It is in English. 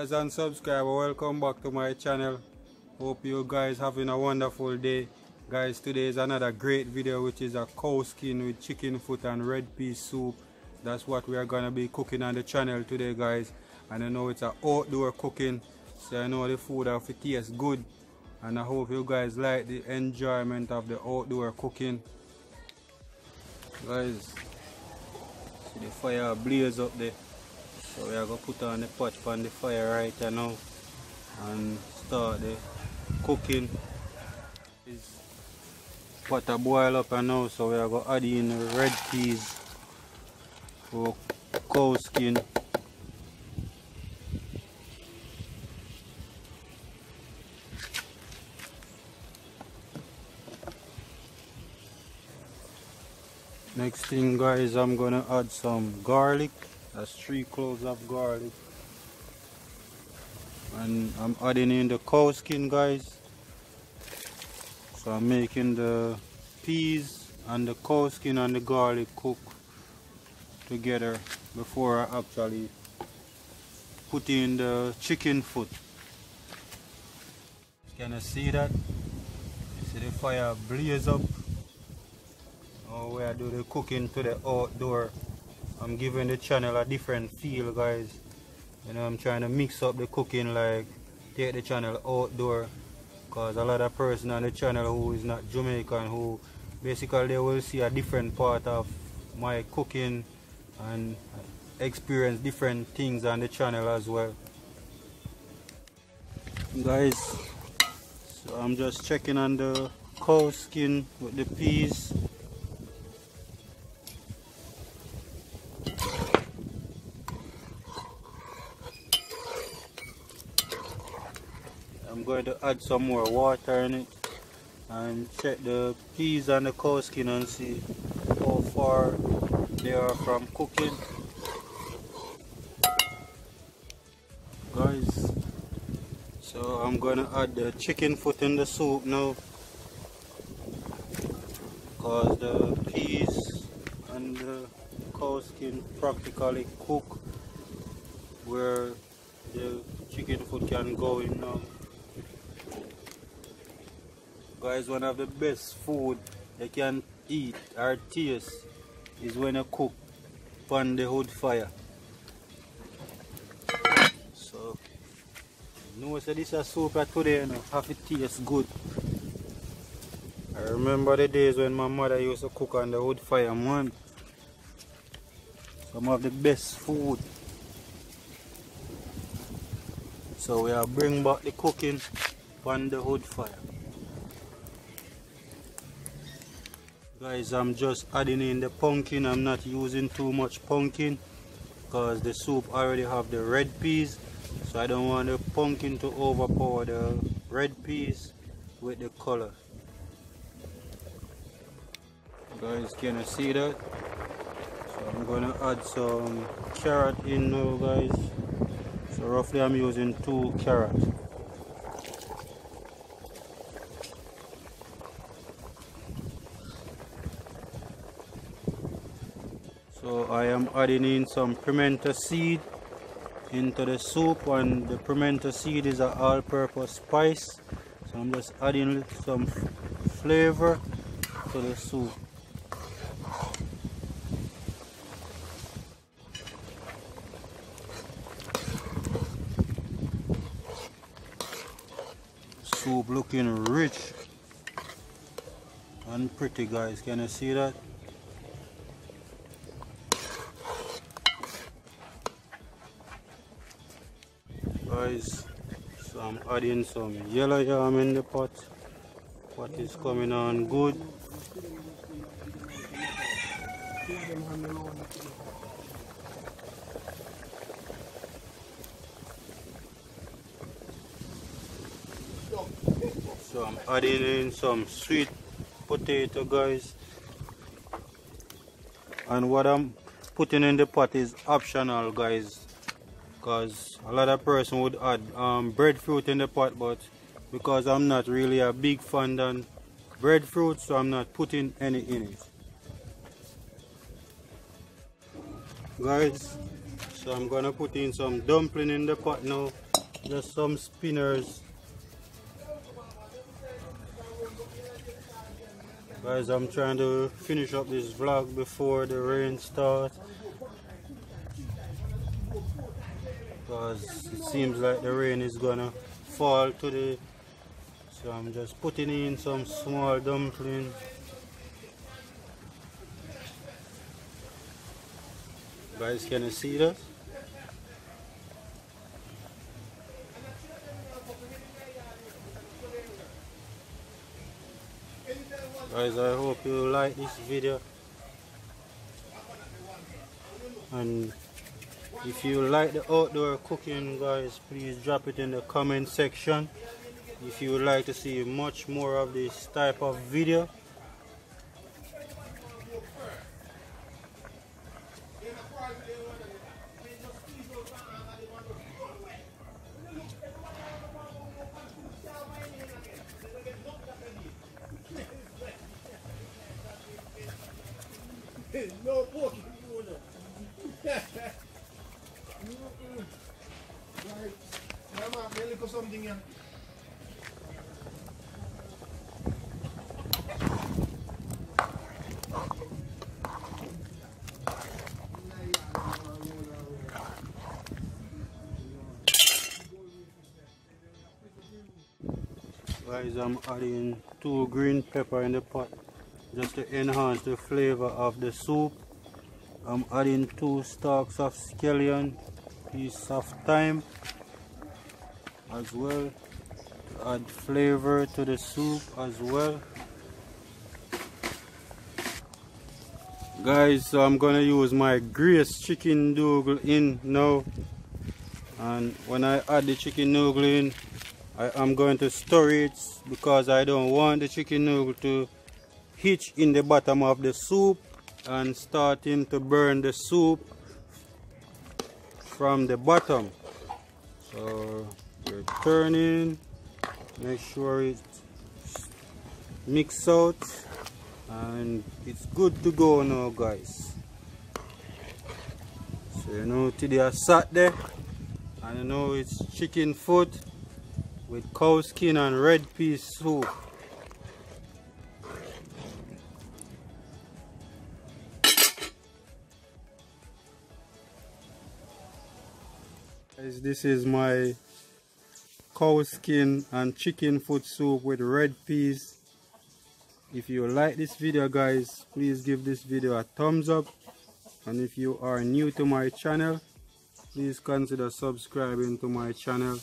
Viewers and subscribers, welcome back to my channel. Hope you guys having a wonderful day. Guys, today is another great video, which is a cow skin with chicken foot and red pea soup. That's what we are gonna be cooking on the channel today, guys. And I know it's an outdoor cooking, so I know the food have to taste good. And I hope you guys like the enjoyment of the outdoor cooking. Guys, see the fire blaze up there. So we are going to put on the pot on the fire right now and start the cooking. This pot a boil up and now, so we are going to add in the red peas for cow skin. Next thing, guys, I'm going to add some garlic. That's 3 cloves of garlic, and I'm adding in the cow skin, guys. So I'm making the peas and the cow skin and the garlic cook together before I actually put in the chicken foot. Can you see that? You see the fire blaze up? Oh, where I do the cooking to the outdoor. I'm giving the channel a different feel, guys. You know, I'm trying to mix up the cooking, like take the channel outdoor, because a lot of person on the channel who is not Jamaican, who basically they will see a different part of my cooking and experience different things on the channel as well. Guys, so I'm just checking on the cow skin with the peas. I'm going to add some more water in it and check the peas and the cow skin and see how far they are from cooking. Guys, so I'm going to add the chicken foot in the soup now, because the peas and the cow skin practically cook where the chicken foot can go in now. Guys, one of the best food you can eat or taste is when you cook on the wood fire. So, you know, so this is a soup today, you know, have it taste good. I remember the days when my mother used to cook on the wood fire, man. Some of the best food. So we are bring back the cooking on the wood fire. Guys, I'm just adding in the pumpkin. I'm not using too much pumpkin because the soup already have the red peas, so I don't want the pumpkin to overpower the red peas with the color. Guys, can you see that? So I'm gonna add some carrot in now, guys. So roughly I'm using 2 carrots. So I am adding in some pimento seed into the soup, and the pimento seed is an all-purpose spice. So I'm just adding some flavor to the soup. Soup looking rich and pretty, guys. Can you see that? Guys, so I'm adding some yellow yam in the pot. Pot is coming on good. So I'm adding in some sweet potato, guys. And what I'm putting in the pot is optional, guys, because a lot of person would add breadfruit in the pot, but because I'm not really a big fan of breadfruit, so I'm not putting any in it. Guys, so I'm gonna put in some dumpling in the pot now. just some spinners. Guys, I'm trying to finish up this vlog before the rain starts, because it seems like the rain is gonna fall today. So I'm just putting in some small dumplings. Guys, can you see that? Guys, I hope you like this video, and if you like the outdoor cooking, guys, please drop it in the comment section. If you would like to see much more of this type of video. No pork. Right. Yeah, look at something here. Guys, I'm adding 2 green pepper in the pot just to enhance the flavor of the soup. I'm adding 2 stalks of scallion, piece of thyme as well, to add flavor to the soup as well. Guys, so I'm gonna use my grease chicken noodle in now, and when I add the chicken noodle in, I'm going to stir it, because I don't want the chicken noodle to hitch in the bottom of the soup and starting to burn the soup from the bottom. So we're turning, make sure it mix out, and it's good to go now, guys. So you know, today I sat there, and you know it's chicken foot with cow skin and red pea soup. Guys, this is my cow skin and chicken foot soup with red peas. If you like this video, guys, please give this video a thumbs up, and if you are new to my channel, please consider subscribing to my channel.